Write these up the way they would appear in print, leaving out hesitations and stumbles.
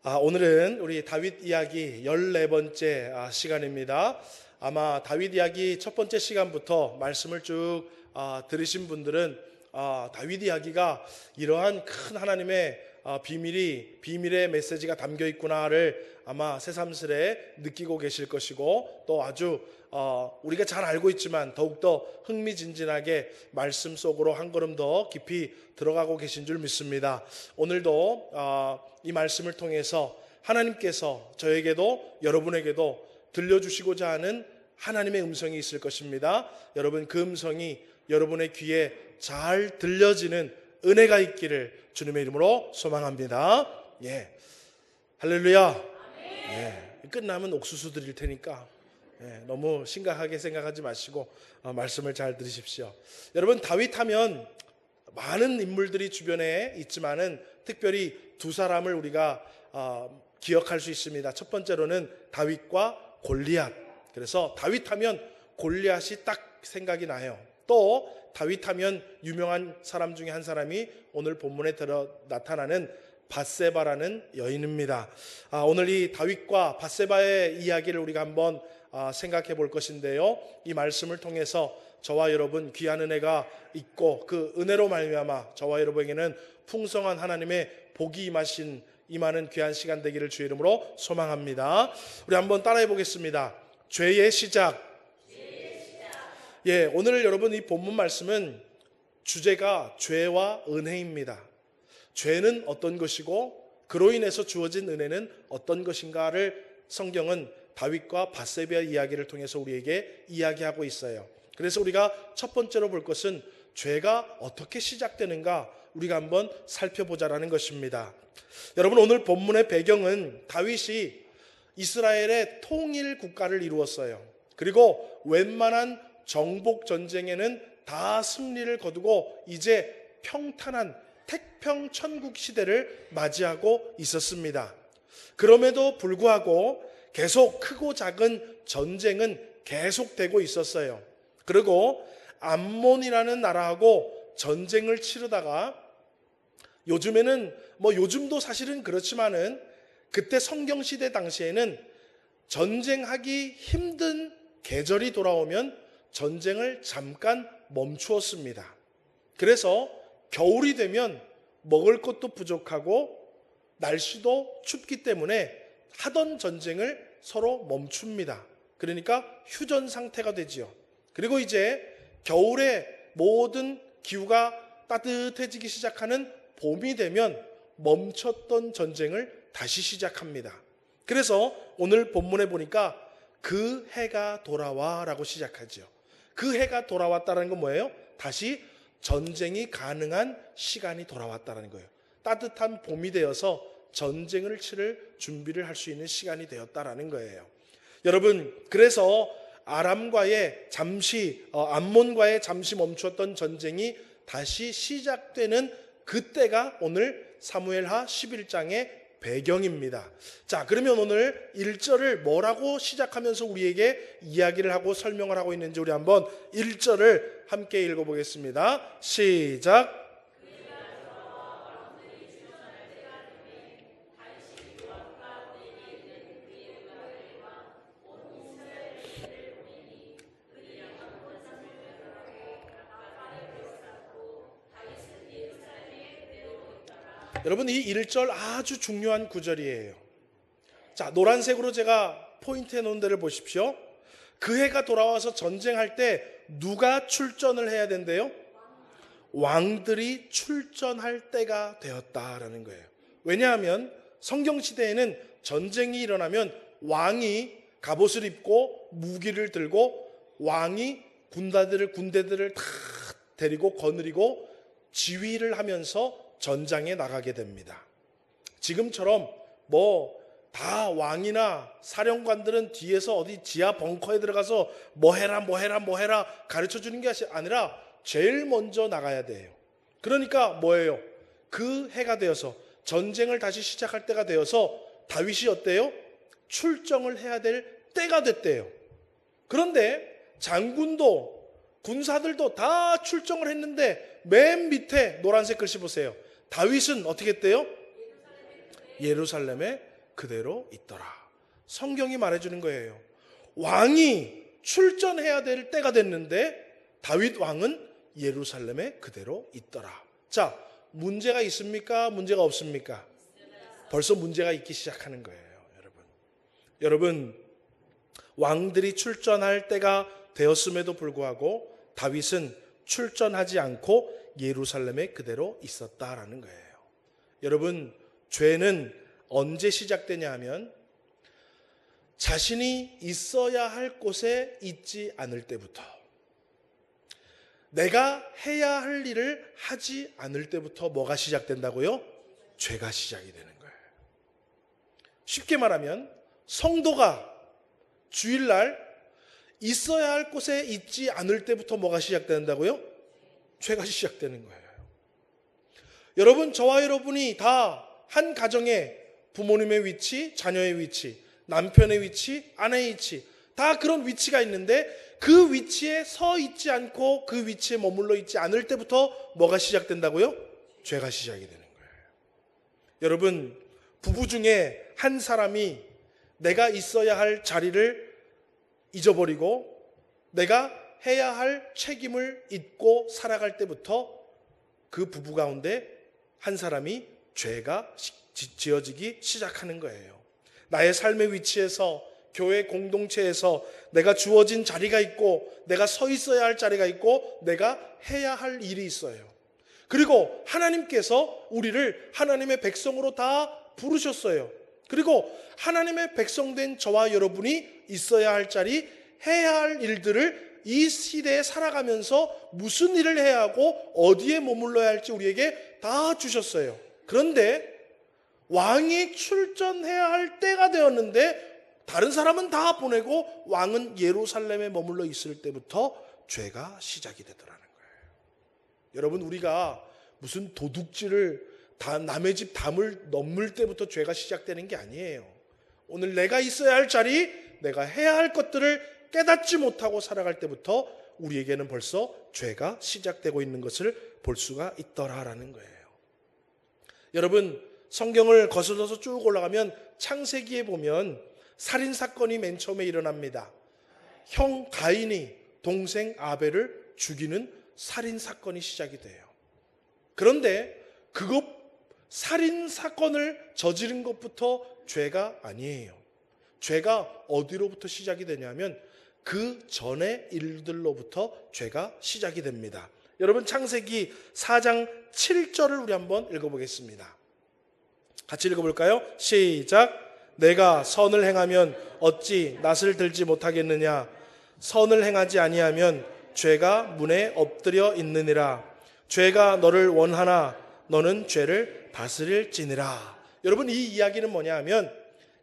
오늘은 우리 다윗 이야기 14번째 시간입니다. 아마 다윗 이야기 첫 번째 시간부터 말씀을 쭉 들으신 분들은 다윗 이야기가 이러한 큰 하나님의 비밀의 메시지가 담겨 있구나를 아마 새삼스레 느끼고 계실 것이고, 또 아주 우리가 잘 알고 있지만 더욱더 흥미진진하게 말씀 속으로 한 걸음 더 깊이 들어가고 계신 줄 믿습니다. 오늘도 이 말씀을 통해서 하나님께서 저에게도 여러분에게도 들려주시고자 하는 하나님의 음성이 있을 것입니다. 여러분, 그 음성이 여러분의 귀에 잘 들려지는 은혜가 있기를 주님의 이름으로 소망합니다. 할렐루야. 끝나면 옥수수 드릴 테니까 너무 심각하게 생각하지 마시고 말씀을 잘 들으십시오. 여러분, 다윗 하면 많은 인물들이 주변에 있지만은 특별히 두 사람을 우리가 기억할 수 있습니다. 첫 번째로는 다윗과 골리앗. 그래서 다윗 하면 골리앗이 딱 생각이 나요. 또 다윗 하면 유명한 사람 중에 한 사람이 오늘 본문에 나타나는 밧세바라는 여인입니다. 오늘 이 다윗과 밧세바의 이야기를 우리가 한번 생각해 볼 것인데요, 이 말씀을 통해서 저와 여러분 귀한 은혜가 있고, 그 은혜로 말미암아 저와 여러분에게는 풍성한 하나님의 복이 임하는 귀한 시간 되기를 주의 이름으로 소망합니다. 우리 한번 따라해 보겠습니다. 죄의 시작. 오늘 여러분 이 본문 말씀은 주제가 죄와 은혜입니다. 죄는 어떤 것이고 그로 인해서 주어진 은혜는 어떤 것인가를 성경은 다윗과 밧세바의 이야기를 통해서 우리에게 이야기하고 있어요. 그래서 우리가 첫 번째로 볼 것은 죄가 어떻게 시작되는가 우리가 한번 살펴보자라는 것입니다. 여러분, 오늘 본문의 배경은 다윗이 이스라엘의 통일 국가를 이루었어요. 그리고 웬만한 정복 전쟁에는 다 승리를 거두고 이제 평탄한 태평천국 시대를 맞이하고 있었습니다. 그럼에도 불구하고 계속 크고 작은 전쟁은 계속되고 있었어요. 그리고 암몬이라는 나라하고 전쟁을 치르다가 요즘에는 요즘도 사실은 그렇지만은 그때 성경시대 당시에는 전쟁하기 힘든 계절이 돌아오면 전쟁을 잠깐 멈추었습니다. 그래서 겨울이 되면 먹을 것도 부족하고 날씨도 춥기 때문에 하던 전쟁을 서로 멈춥니다. 그러니까 휴전 상태가 되지요. 그리고 이제 겨울에 모든 기후가 따뜻해지기 시작하는 봄이 되면 멈췄던 전쟁을 다시 시작합니다. 그래서 오늘 본문에 보니까 그 해가 돌아와 라고 시작하죠. 그 해가 돌아왔다는 건 뭐예요? 다시 전쟁이 가능한 시간이 돌아왔다는 거예요. 따뜻한 봄이 되어서 전쟁을 치를 준비를 할 수 있는 시간이 되었다라는 거예요. 여러분, 그래서 암몬과의 잠시 멈추었던 전쟁이 다시 시작되는 그때가 오늘 사무엘하 11장의 배경입니다. 자, 그러면 오늘 1절을 뭐라고 시작하면서 우리에게 이야기를 하고 설명을 하고 있는지 우리 한번 1절을 함께 읽어보겠습니다. 시작. 여러분, 이 1절 아주 중요한 구절이에요. 자, 노란색으로 제가 포인트해 놓은 데를 보십시오. 그 해가 돌아와서 전쟁할 때 누가 출전을 해야 된대요? 왕들이 출전할 때가 되었다라는 거예요. 왜냐하면 성경시대에는 전쟁이 일어나면 왕이 갑옷을 입고 무기를 들고 왕이 군대들을 다 데리고 거느리고 지휘를 하면서 전장에 나가게 됩니다. 지금처럼 다 왕이나 사령관들은 뒤에서 어디 지하 벙커에 들어가서 뭐 해라 가르쳐 주는 게 아니라 제일 먼저 나가야 돼요. 그러니까 뭐예요? 그 해가 되어서 전쟁을 다시 시작할 때가 되어서 다윗이 어때요? 출정을 해야 될 때가 됐대요. 그런데 장군도 군사들도 다 출정을 했는데 맨 밑에 노란색 글씨 보세요. 다윗은 어떻게 했대요? 예루살렘에 그대로 있더라. 성경이 말해주는 거예요. 왕이 출전해야 될 때가 됐는데 다윗 왕은 예루살렘에 그대로 있더라. 자, 문제가 있습니까? 문제가 없습니까? 벌써 문제가 있기 시작하는 거예요, 여러분. 여러분, 왕들이 출전할 때가 되었음에도 불구하고 다윗은 출전하지 않고 예루살렘에 그대로 있었다라는 거예요. 여러분, 죄는 언제 시작되냐 하면 자신이 있어야 할 곳에 있지 않을 때부터, 내가 해야 할 일을 하지 않을 때부터 뭐가 시작된다고요? 죄가 시작이 되는 거예요. 쉽게 말하면 성도가 주일날 있어야 할 곳에 있지 않을 때부터 뭐가 시작된다고요? 죄가 시작되는 거예요. 여러분, 저와 여러분이 다 한 가정에 부모님의 위치, 자녀의 위치, 남편의 위치, 아내의 위치, 다 그런 위치가 있는데 그 위치에 서 있지 않고 그 위치에 머물러 있지 않을 때부터 뭐가 시작된다고요? 죄가 시작이 되는 거예요. 여러분, 부부 중에 한 사람이 내가 있어야 할 자리를 잊어버리고 내가 해야 할 책임을 잊고 살아갈 때부터 그 부부 가운데 한 사람이 죄가 지어지기 시작하는 거예요. 나의 삶의 위치에서, 교회 공동체에서 내가 주어진 자리가 있고 내가 서 있어야 할 자리가 있고 내가 해야 할 일이 있어요. 그리고 하나님께서 우리를 하나님의 백성으로 다 부르셨어요. 그리고 하나님의 백성된 저와 여러분이 있어야 할 자리, 해야 할 일들을 이 시대에 살아가면서 무슨 일을 해야 하고 어디에 머물러야 할지 우리에게 다 주셨어요. 그런데 왕이 출전해야 할 때가 되었는데 다른 사람은 다 보내고 왕은 예루살렘에 머물러 있을 때부터 죄가 시작이 되더라는 거예요. 여러분, 우리가 무슨 도둑질을 남의 집 담을 넘을 때부터 죄가 시작되는 게 아니에요. 오늘 내가 있어야 할 자리, 내가 해야 할 것들을 깨닫지 못하고 살아갈 때부터 우리에게는 벌써 죄가 시작되고 있는 것을 볼 수가 있더라라는 거예요. 여러분, 성경을 거슬러서 쭉 올라가면 창세기에 보면 살인사건이 맨 처음에 일어납니다. 형 가인이 동생 아벨을 죽이는 살인사건이 시작이 돼요. 그런데 살인사건을 저지른 것부터 죄가 아니에요. 죄가 어디로부터 시작이 되냐면 그 전의 일들로부터 죄가 시작이 됩니다. 여러분, 창세기 4장 7절을 우리 한번 읽어보겠습니다. 같이 읽어볼까요? 시작. 내가 선을 행하면 어찌 낯을 들지 못하겠느냐? 선을 행하지 아니하면 죄가 문에 엎드려 있느니라. 죄가 너를 원하나 너는 죄를 다스릴지니라. 여러분, 이 이야기는 뭐냐 하면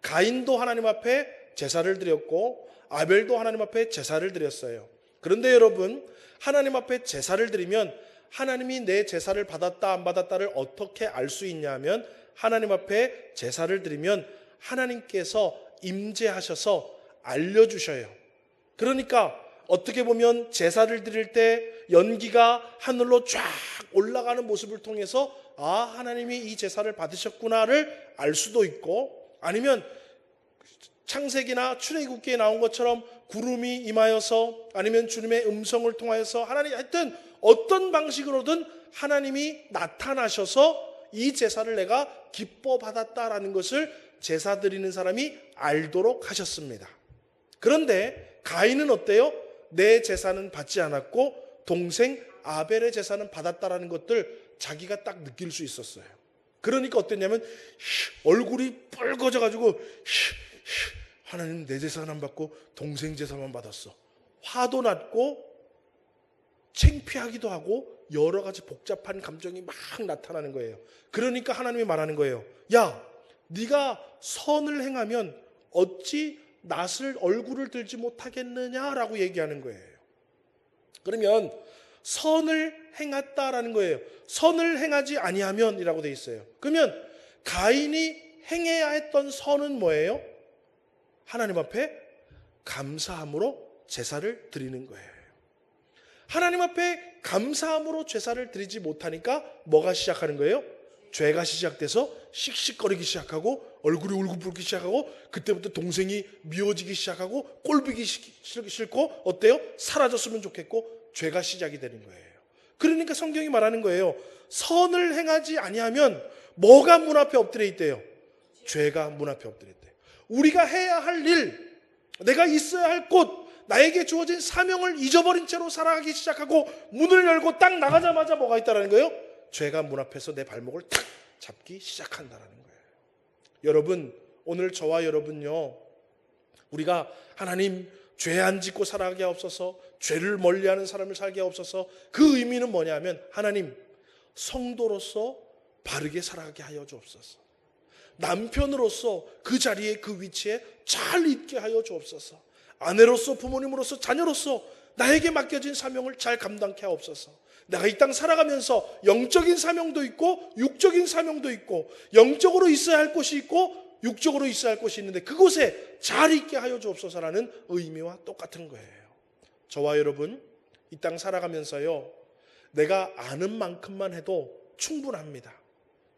가인도 하나님 앞에 제사를 드렸고 아벨도 하나님 앞에 제사를 드렸어요. 그런데 여러분, 하나님 앞에 제사를 드리면 하나님이 내 제사를 받았다 안 받았다를 어떻게 알 수 있냐면 하나님 앞에 제사를 드리면 하나님께서 임재하셔서 알려주셔요. 그러니까 어떻게 보면 제사를 드릴 때 연기가 하늘로 쫙 올라가는 모습을 통해서 하나님이 이 제사를 받으셨구나를 알 수도 있고, 아니면 창세기나 출애굽기에 나온 것처럼 구름이 임하여서, 아니면 주님의 음성을 통하여서 하나님, 하여튼 어떤 방식으로든 하나님이 나타나셔서 이 제사를 내가 기뻐 받았다라는 것을 제사 드리는 사람이 알도록 하셨습니다. 그런데 가인은 어때요? 내 제사는 받지 않았고 동생 아벨의 제사는 받았다라는 것들 자기가 딱 느낄 수 있었어요. 그러니까 어땠냐면 얼굴이 붉어져 가지고 하나님 내 제사는 안 받고 동생 제사만 받았어. 화도 났고 창피하기도 하고 여러 가지 복잡한 감정이 막 나타나는 거예요. 그러니까 하나님이 말하는 거예요. 야, 네가 선을 행하면 어찌 낯을 얼굴을 들지 못하겠느냐라고 얘기하는 거예요. 그러면 선을 행했다라는 거예요. 선을 행하지 아니하면이라고 돼 있어요. 그러면 가인이 행해야 했던 선은 뭐예요? 하나님 앞에 감사함으로 제사를 드리는 거예요. 하나님 앞에 감사함으로 제사를 드리지 못하니까 뭐가 시작하는 거예요? 죄가 시작돼서 씩씩거리기 시작하고 얼굴이 울긋불기 시작하고 그때부터 동생이 미워지기 시작하고 꼴보기 싫고 어때요? 사라졌으면 좋겠고 죄가 시작이 되는 거예요. 그러니까 성경이 말하는 거예요. 선을 행하지 아니하면 뭐가 문 앞에 엎드려 있대요? 죄가 문 앞에 엎드려 있대요. 우리가 해야 할 일, 내가 있어야 할 곳, 나에게 주어진 사명을 잊어버린 채로 살아가기 시작하고 문을 열고 딱 나가자마자 뭐가 있다는 거예요? 죄가 문 앞에서 내 발목을 탁 잡기 시작한다는 거예요. 여러분, 오늘 저와 여러분요, 우리가 하나님 죄 안 짓고 살아가게 하옵소서, 죄를 멀리하는 사람을 살게 하옵소서. 그 의미는 뭐냐면 하나님, 성도로서 바르게 살아가게 하여 주옵소서. 남편으로서 그 자리에 그 위치에 잘 있게 하여 주옵소서. 아내로서 부모님으로서 자녀로서 나에게 맡겨진 사명을 잘 감당케 하옵소서. 내가 이 땅 살아가면서 영적인 사명도 있고 육적인 사명도 있고 영적으로 있어야 할 곳이 있고 육적으로 있어야 할 곳이 있는데 그곳에 잘 있게 하여 주옵소서라는 의미와 똑같은 거예요. 저와 여러분, 이 땅 살아가면서요, 내가 아는 만큼만 해도 충분합니다.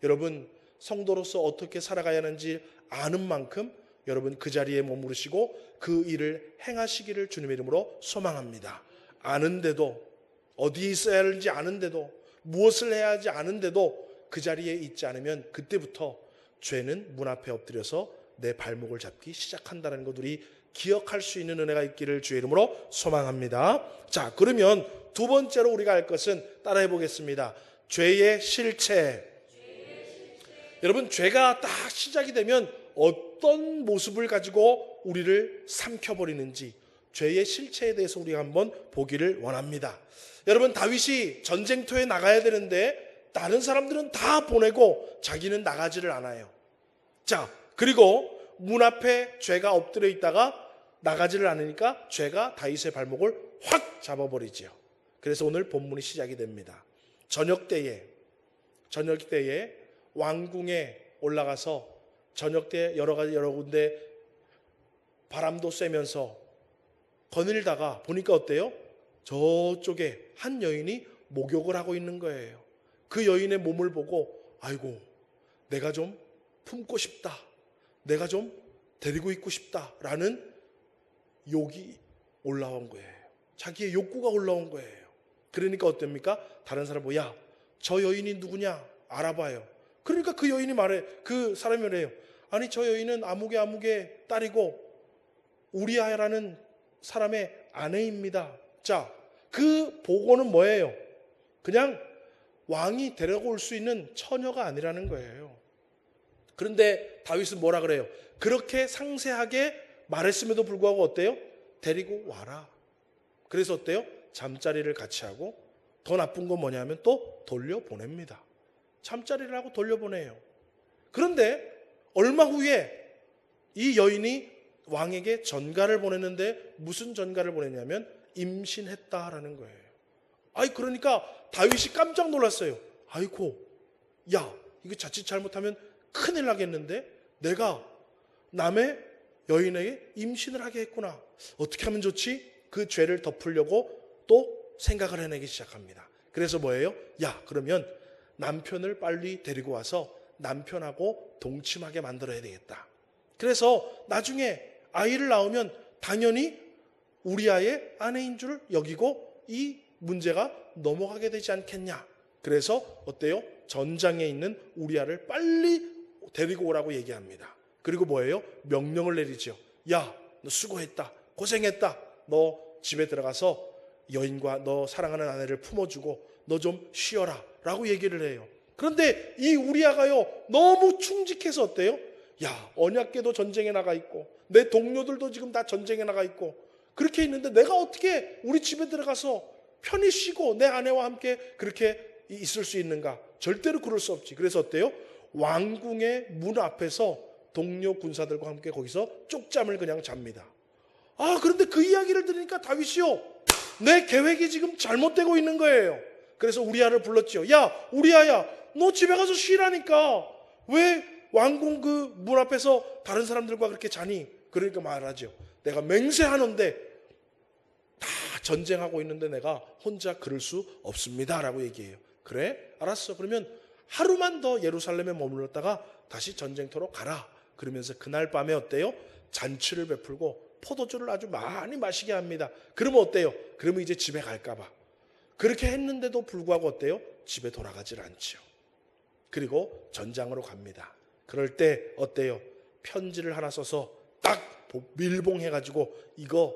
여러분, 성도로서 어떻게 살아가야 하는지 아는 만큼 여러분 그 자리에 머무르시고 그 일을 행하시기를 주님의 이름으로 소망합니다. 아는데도, 어디에 있어야 하는지 아는데도, 무엇을 해야 하지 아는데도 그 자리에 있지 않으면 그때부터 죄는 문 앞에 엎드려서 내 발목을 잡기 시작한다는 것, 우리 기억할 수 있는 은혜가 있기를 주의 이름으로 소망합니다. 자, 그러면 두 번째로 우리가 할 것은 따라해 보겠습니다. 죄의 실체. 여러분, 죄가 딱 시작이 되면 어떤 모습을 가지고 우리를 삼켜버리는지 죄의 실체에 대해서 우리가 한번 보기를 원합니다. 여러분, 다윗이 전쟁터에 나가야 되는데 다른 사람들은 다 보내고 자기는 나가지를 않아요. 자, 그리고 문 앞에 죄가 엎드려 있다가 나가지를 않으니까 죄가 다윗의 발목을 확 잡아버리죠. 그래서 오늘 본문이 시작이 됩니다. 저녁 때에 왕궁에 올라가서 저녁 때 여러 군데 바람도 쐬면서 거닐다가 보니까 어때요? 저쪽에 한 여인이 목욕을 하고 있는 거예요. 그 여인의 몸을 보고 아이고, 내가 좀 품고 싶다, 내가 좀 데리고 있고 싶다라는 욕이 올라온 거예요. 자기의 욕구가 올라온 거예요. 그러니까 어떻습니까? 다른 사람 보고, 야, 저 여인이 누구냐 알아봐요. 그러니까 그 여인이 말해, 그 사람이 말해요. 아니, 저 여인은 아무개 딸이고 우리아라는 사람의 아내입니다. 자, 그 보고는 뭐예요? 그냥 왕이 데려올 수 있는 처녀가 아니라는 거예요. 그런데 다윗은 뭐라 그래요? 그렇게 상세하게 말했음에도 불구하고 어때요? 데리고 와라. 그래서 어때요? 잠자리를 같이 하고, 더 나쁜 건 뭐냐면 또 돌려보냅니다. 잠자리를 하고 돌려보내요. 그런데 얼마 후에 이 여인이 왕에게 전가를 보냈는데 무슨 전가를 보냈냐면 임신했다라는 거예요. 아이, 그러니까 다윗이 깜짝 놀랐어요. 아이고, 야, 이거 자칫 잘못하면 큰일 나겠는데 내가 남의 여인에게 임신을 하게 했구나. 어떻게 하면 좋지? 그 죄를 덮으려고 또 생각을 해내기 시작합니다. 그래서 뭐예요? 야, 그러면 남편을 빨리 데리고 와서 남편하고 동침하게 만들어야 되겠다. 그래서 나중에 아이를 낳으면 당연히 우리아의 아내인 줄 여기고 이 문제가 넘어가게 되지 않겠냐. 그래서 어때요? 전장에 있는 우리아를 빨리 데리고 오라고 얘기합니다. 그리고 뭐예요? 명령을 내리죠. 야, 너 수고했다, 고생했다, 너 집에 들어가서 여인과 너 사랑하는 아내를 품어주고 너 좀 쉬어라 라고 얘기를 해요. 그런데 이 우리아가요, 너무 충직해서 어때요? 야, 언약궤도 전쟁에 나가 있고 내 동료들도 지금 다 전쟁에 나가 있고 그렇게 있는데 내가 어떻게 우리 집에 들어가서 편히 쉬고 내 아내와 함께 그렇게 있을 수 있는가? 절대로 그럴 수 없지. 그래서 어때요? 왕궁의 문 앞에서 동료 군사들과 함께 거기서 쪽잠을 그냥 잡니다. 아, 그런데 그 이야기를 들으니까 다윗이요, 내 계획이 지금 잘못되고 있는 거예요. 그래서 우리아를 불렀죠. 야, 우리아야, 너 집에 가서 쉬라니까 왜 왕궁 그 문 앞에서 다른 사람들과 그렇게 자니? 그러니까 말하죠. 내가 맹세하는데 다 전쟁하고 있는데 내가 혼자 그럴 수 없습니다 라고 얘기해요. 그래? 알았어. 그러면 하루만 더 예루살렘에 머물렀다가 다시 전쟁터로 가라 그러면서 그날 밤에 어때요? 잔치를 베풀고 포도주를 아주 많이 마시게 합니다. 그러면 어때요? 그러면 이제 집에 갈까 봐. 그렇게 했는데도 불구하고 어때요? 집에 돌아가질 않죠. 그리고 전장으로 갑니다. 그럴 때 어때요? 편지를 하나 써서 딱 밀봉해가지고 이거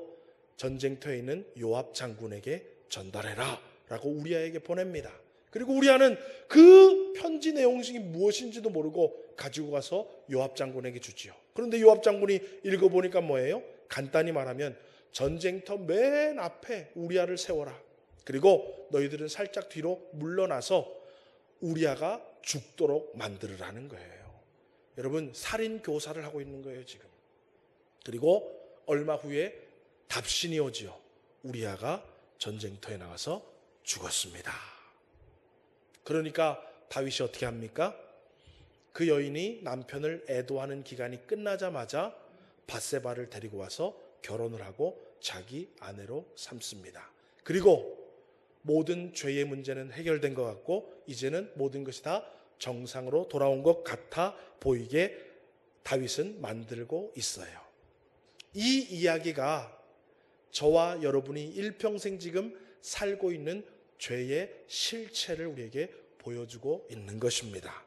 전쟁터에 있는 요압 장군에게 전달해라 라고 우리아에게 보냅니다. 그리고 우리아는 그 편지 내용이 무엇인지도 모르고 가지고 가서 요압 장군에게 주지요. 그런데 요압 장군이 읽어보니까 뭐예요? 간단히 말하면 전쟁터 맨 앞에 우리아를 세워라. 그리고 너희들은 살짝 뒤로 물러나서 우리아가 죽도록 만들으라는 거예요. 여러분, 살인 교사를 하고 있는 거예요 지금. 그리고 얼마 후에 답신이 오지요. 우리아가 전쟁터에 나가서 죽었습니다. 그러니까 다윗이 어떻게 합니까? 그 여인이 남편을 애도하는 기간이 끝나자마자 밧세바를 데리고 와서 결혼을 하고 자기 아내로 삼습니다. 그리고 모든 죄의 문제는 해결된 것 같고 이제는 모든 것이 다 정상으로 돌아온 것 같아 보이게 다윗은 만들고 있어요. 이 이야기가 저와 여러분이 일평생 지금 살고 있는 죄의 실체를 우리에게 보여주고 있는 것입니다.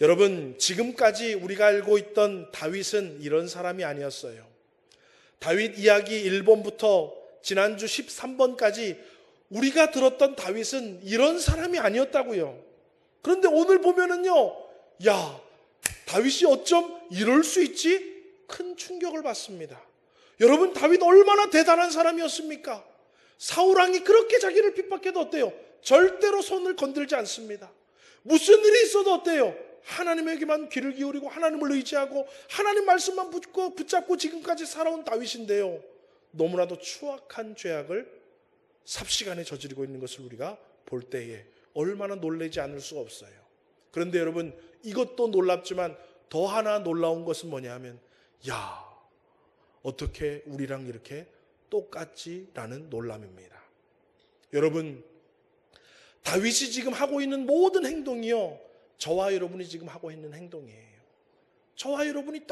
여러분, 지금까지 우리가 알고 있던 다윗은 이런 사람이 아니었어요. 다윗 이야기 1번부터 지난주 13번까지 우리가 들었던 다윗은 이런 사람이 아니었다고요. 그런데 오늘 보면은요, 야, 다윗이 어쩜 이럴 수 있지? 큰 충격을 받습니다. 여러분, 다윗 얼마나 대단한 사람이었습니까? 사울왕이 그렇게 자기를 핍박해도 어때요? 절대로 손을 건들지 않습니다. 무슨 일이 있어도 어때요? 하나님에게만 귀를 기울이고 하나님을 의지하고 하나님 말씀만 붙잡고 지금까지 살아온 다윗인데요, 너무나도 추악한 죄악을 삽시간에 저지르고 있는 것을 우리가 볼 때에 얼마나 놀라지 않을 수가 없어요. 그런데 여러분, 이것도 놀랍지만 더 하나 놀라운 것은 뭐냐 하면, 야, 어떻게 우리랑 이렇게 똑같지? 라는 놀람입니다. 여러분, 다윗이 지금 하고 있는 모든 행동이요, 저와 여러분이 지금 하고 있는 행동이에요. 저와 여러분이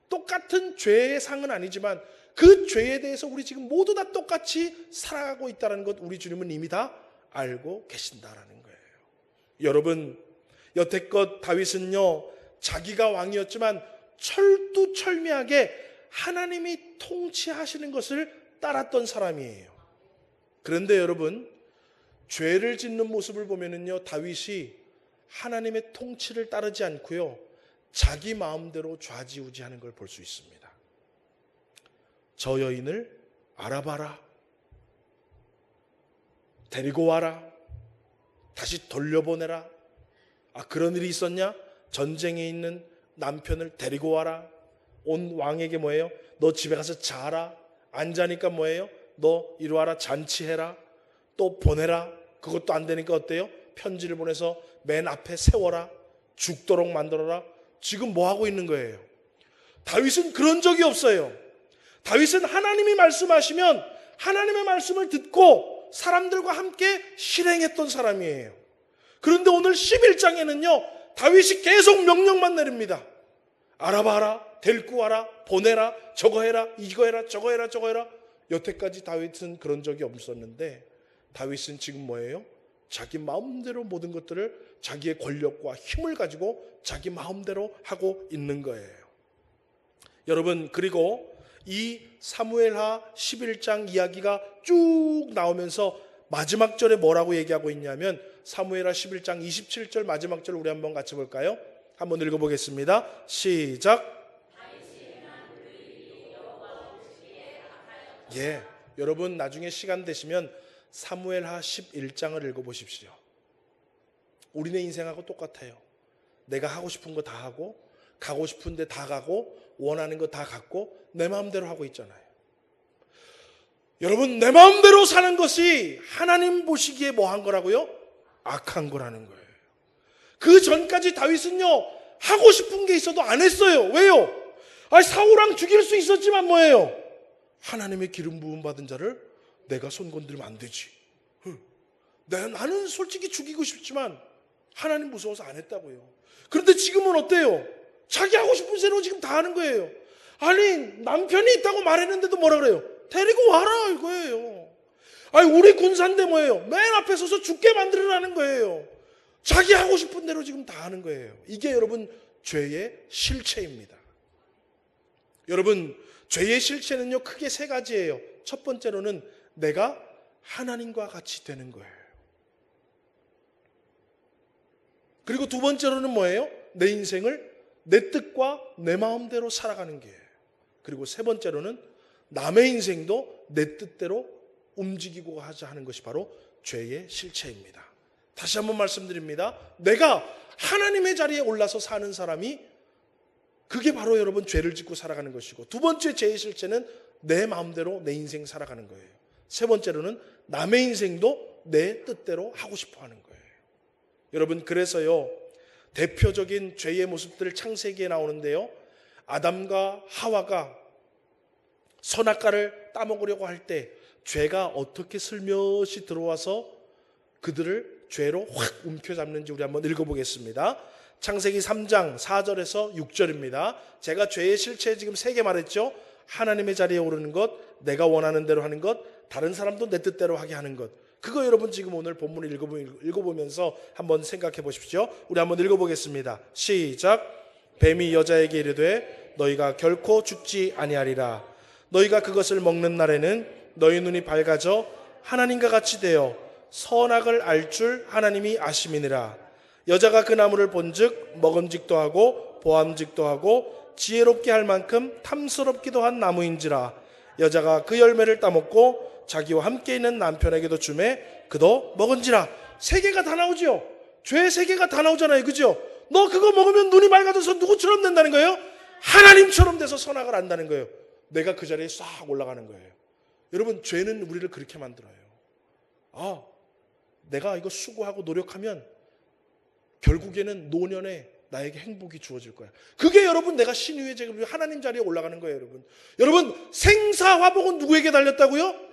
똑같은 죄의 상은 아니지만 그 죄에 대해서 우리 지금 모두 다 똑같이 살아가고 있다는 것, 우리 주님은 이미 다 알고 계신다라는 거예요. 여러분, 여태껏 다윗은요, 자기가 왕이었지만 철두철미하게 하나님이 통치하시는 것을 따랐던 사람이에요. 그런데 여러분, 죄를 짓는 모습을 보면은요, 다윗이 하나님의 통치를 따르지 않고요, 자기 마음대로 좌지우지하는 걸 볼 수 있습니다. 저 여인을 알아봐라, 데리고 와라, 다시 돌려보내라. 아, 그런 일이 있었냐? 전쟁에 있는 남편을 데리고 와라. 온 왕에게 뭐예요? 너 집에 가서 자라. 안 자니까 뭐예요? 너 이리 와라, 잔치해라. 또 보내라. 그것도 안 되니까 어때요? 편지를 보내서 맨 앞에 세워라. 죽도록 만들어라. 지금 뭐 하고 있는 거예요? 다윗은 그런 적이 없어요. 다윗은 하나님이 말씀하시면 하나님의 말씀을 듣고 사람들과 함께 실행했던 사람이에요. 그런데 오늘 11장에는요, 다윗이 계속 명령만 내립니다. 알아봐라, 데리고 와라, 보내라, 저거 해라, 이거 해라, 저거 해라, 저거 해라. 여태까지 다윗은 그런 적이 없었는데 다윗은 지금 뭐예요? 자기 마음대로 모든 것들을, 자기의 권력과 힘을 가지고 자기 마음대로 하고 있는 거예요. 여러분, 그리고 이 사무엘하 11장 이야기가 쭉 나오면서 마지막 절에 뭐라고 얘기하고 있냐면, 사무엘하 11장 27절 마지막 절 우리 한번 같이 볼까요? 한번 읽어보겠습니다. 시작. 예, 여러분 나중에 시간 되시면 사무엘하 11장을 읽어보십시오. 우리네 인생하고 똑같아요. 내가 하고 싶은 거 다 하고, 가고 싶은 데 다 가고, 원하는 거 다 갖고 내 마음대로 하고 있잖아요. 여러분, 내 마음대로 사는 것이 하나님 보시기에 뭐 한 거라고요? 악한 거라는 거예요. 그 전까지 다윗은요, 하고 싶은 게 있어도 안 했어요. 왜요? 사울왕 죽일 수 있었지만 뭐예요? 하나님의 기름 부음 받은 자를 내가 손 건드리면 안 되지. 나는 솔직히 죽이고 싶지만 하나님 무서워서 안 했다고요. 그런데 지금은 어때요? 자기 하고 싶은 대로 지금 다 하는 거예요. 아니, 남편이 있다고 말했는데도 뭐라 그래요? 데리고 와라 이거예요. 아니, 우리 군사인데 뭐예요? 맨 앞에 서서 죽게 만들으라는 거예요. 자기 하고 싶은 대로 지금 다 하는 거예요. 이게 여러분 죄의 실체입니다. 여러분, 죄의 실체는요 크게 세 가지예요. 첫 번째로는 내가 하나님과 같이 되는 거예요. 그리고 두 번째로는 뭐예요? 내 인생을 내 뜻과 내 마음대로 살아가는 게. 그리고 세 번째로는 남의 인생도 내 뜻대로 움직이고 하는 것이 바로 죄의 실체입니다. 다시 한번 말씀드립니다. 내가 하나님의 자리에 올라서 사는 사람이 그게 바로 여러분 죄를 짓고 살아가는 것이고, 두 번째 죄의 실체는 내 마음대로 내 인생 살아가는 거예요. 세 번째로는 남의 인생도 내 뜻대로 하고 싶어 하는 거예요. 여러분, 그래서요 대표적인 죄의 모습들 창세기에 나오는데요, 아담과 하와가 선악과를 따먹으려고 할 때 죄가 어떻게 슬며시 들어와서 그들을 죄로 확 움켜잡는지 우리 한번 읽어보겠습니다. 창세기 3장 4절에서 6절입니다. 제가 죄의 실체 지금 3개 말했죠. 하나님의 자리에 오르는 것, 내가 원하는 대로 하는 것, 다른 사람도 내 뜻대로 하게 하는 것. 그거 여러분 지금 오늘 본문을 읽어보면서 한번 생각해 보십시오. 우리 한번 읽어보겠습니다. 시작. 뱀이 여자에게 이르되 너희가 결코 죽지 아니하리라. 너희가 그것을 먹는 날에는 너희 눈이 밝아져 하나님과 같이 되어 선악을 알 줄 하나님이 아심이니라. 여자가 그 나무를 본즉 먹음직도 하고 보암직도 하고 지혜롭게 할 만큼 탐스럽기도 한 나무인지라. 여자가 그 열매를 따먹고 자기와 함께 있는 남편에게도 주매 그도 먹은지라. 세 개가 다 나오죠. 죄 세 개가 다 나오잖아요. 그죠? 너 그거 먹으면 눈이 밝아져서 누구처럼 된다는 거예요? 하나님처럼 돼서 선악을 안다는 거예요. 내가 그 자리에 싹 올라가는 거예요. 여러분, 죄는 우리를 그렇게 만들어요. 아, 내가 이거 수고하고 노력하면 결국에는 노년에 나에게 행복이 주어질 거야. 그게 여러분 내가 신유의 제금 하나님 자리에 올라가는 거예요. 여러분 생사화복은 누구에게 달렸다고요?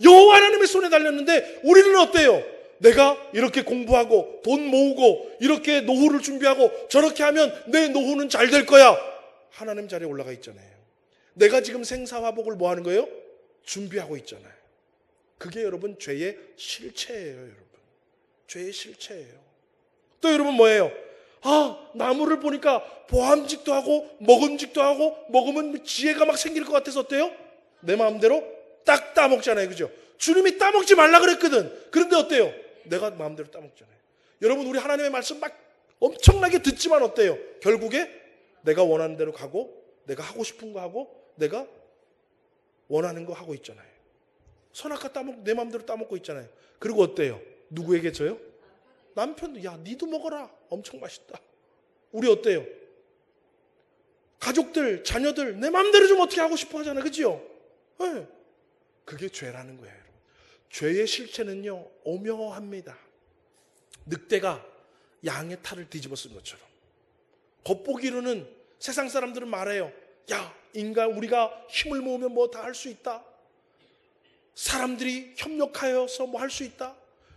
여호와 하나님의 손에 달렸는데 우리는 어때요? 내가 이렇게 공부하고 돈 모으고 이렇게 노후를 준비하고 저렇게 하면 내 노후는 잘 될 거야. 하나님 자리에 올라가 있잖아요. 내가 지금 생사화복을 뭐 하는 거예요? 준비하고 있잖아요. 그게 여러분 죄의 실체예요. 여러분 죄의 실체예요. 또 여러분 뭐예요? 아, 나무를 보니까 보암직도 하고 먹음직도 하고 먹으면 지혜가 막 생길 것 같아서 어때요? 내 마음대로 딱 따먹잖아요. 그죠? 주님이 따먹지 말라 그랬거든. 그런데 어때요? 내가 마음대로 따먹잖아요. 여러분, 우리 하나님의 말씀 막 엄청나게 듣지만 어때요? 결국에 내가 원하는 대로 가고 내가 하고 싶은 거 하고 내가 원하는 거 하고 있잖아요. 선악과 따먹고 내 마음대로 따먹고 있잖아요. 그리고 어때요? 누구에게 줘요? 남편도 야 니도 먹어라. 엄청 맛있다. 우리 어때요? 가족들, 자녀들 내 마음대로 좀 어떻게 하고 싶어 하잖아요. 그죠? 네. 그게 죄라는 거예요. 여러분. 죄의 실체는요 오묘합니다. 늑대가 양의 탈을 뒤집어 쓴 것처럼. 겉보기로는 세상 사람들은 말해요. 야, 인간 우리가 힘을 모으면 뭐 다 할 수 있다. 사람들이 협력하여서 뭐 할 수 있다.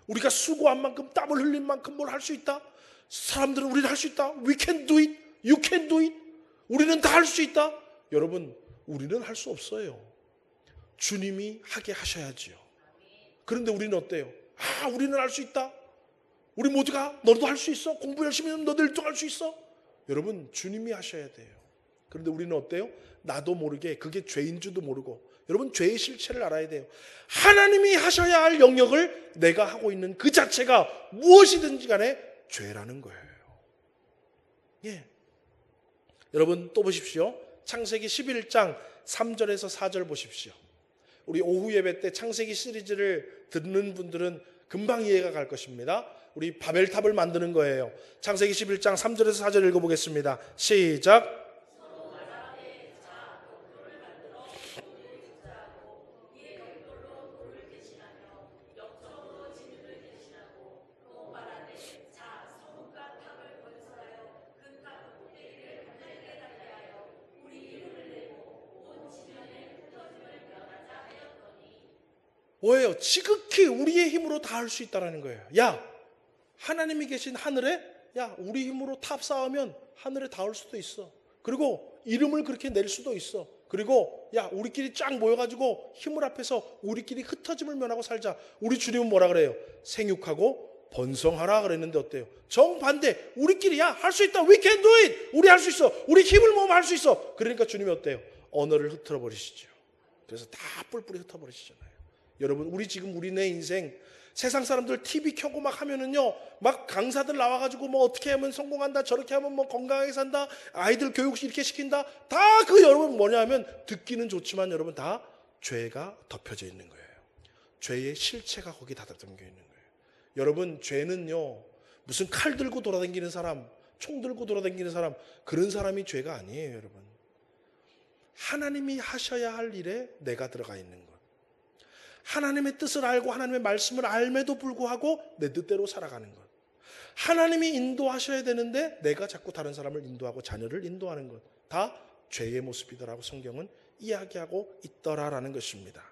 우리가 수고한 만큼 땀을 흘린 만큼 뭘 할 수 있다. 사람들은 우리는 할 수 있다. We can do it. You can do it. 우리는 다 할 수 있다. 여러분, 우리는 할 수 없어요. 주님이 하게 하셔야지요. 그런데 우리는 어때요? 아, 우리는 할 수 있다. 우리 모두가 너도 할 수 있어. 공부 열심히 하면 너도 1등 할 수 있어. 여러분, 주님이 하셔야 돼요. 그런데 우리는 어때요? 나도 모르게 그게 죄인 줄도 모르고. 여러분, 죄의 실체를 알아야 돼요. 하나님이 하셔야 할 영역을 내가 하고 있는 그 자체가 무엇이든지 간에 죄라는 거예요. 예. 여러분 또 보십시오. 창세기 11장 3절에서 4절 보십시오. 우리 오후 예배 때 창세기 시리즈를 듣는 분들은 금방 이해가 갈 것입니다. 우리 바벨탑을 만드는 거예요. 창세기 11장 3절에서 4절 읽어보겠습니다. 시작. 뭐예요? 지극히 우리의 힘으로 다 할 수 있다는 거예요. 야, 하나님이 계신 하늘에 야 우리 힘으로 탑 쌓으면 하늘에 닿을 수도 있어. 그리고 이름을 그렇게 낼 수도 있어. 그리고 야, 우리끼리 쫙 모여가지고 힘을 합해서 우리끼리 흩어짐을 면하고 살자. 우리 주님은 뭐라 그래요? 생육하고 번성하라 그랬는데 어때요? 정반대. 우리끼리 야, 할 수 있다. We can do it. 우리 할 수 있어. 우리 힘을 모으면 할 수 있어. 그러니까 주님이 어때요? 언어를 흩어져 버리시죠. 그래서 다 뿔뿔이 흩어 버리시잖아요. 여러분, 우리 지금 우리네 인생 세상 사람들 TV 켜고 막 하면은요, 막 강사들 나와가지고 뭐 어떻게 하면 성공한다, 저렇게 하면 뭐 건강하게 산다, 아이들 교육 이렇게 시킨다, 다 그 여러분 뭐냐 하면 듣기는 좋지만 여러분 다 죄가 덮여져 있는 거예요. 죄의 실체가 거기 다 담겨 있는 거예요. 여러분, 죄는요, 무슨 칼 들고 돌아다니는 사람, 총 들고 돌아다니는 사람, 그런 사람이 죄가 아니에요, 여러분. 하나님이 하셔야 할 일에 내가 들어가 있는 것. 하나님의 뜻을 알고 하나님의 말씀을 알매도 불구하고 내 뜻대로 살아가는 것. 하나님이 인도하셔야 되는데 내가 자꾸 다른 사람을 인도하고 자녀를 인도하는 것. 다 죄의 모습이더라고 성경은 이야기하고 있더라라는 것입니다.